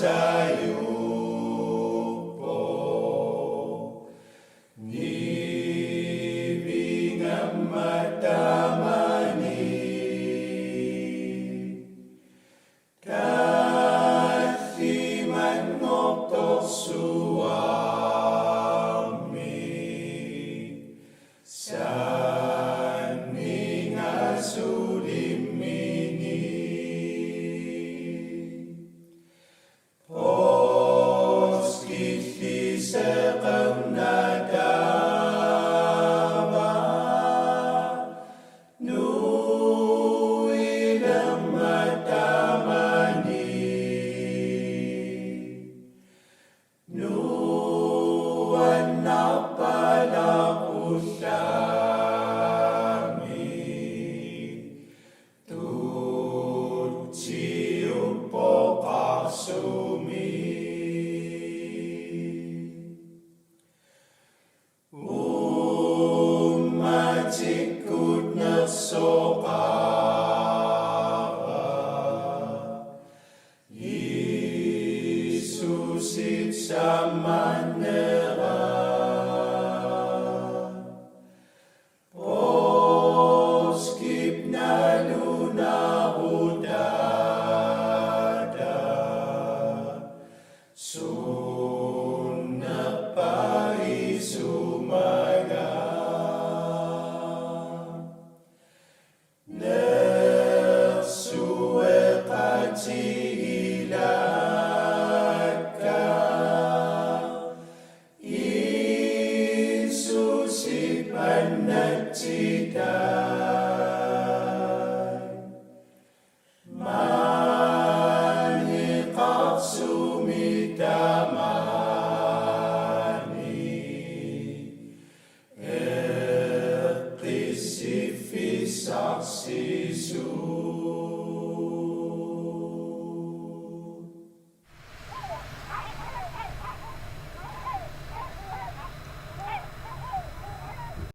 sa'yo po. Ngibing matamani kasi manoktok suami sani nga sulimini poski sa kaunadama ilang matamani anak pala ko tutsi po kasumi matikot na soka Isusit sa manera poskip na luna udada sunna pa isumaga nagsuwe katihila manikap sumitamani ektisifisak sisu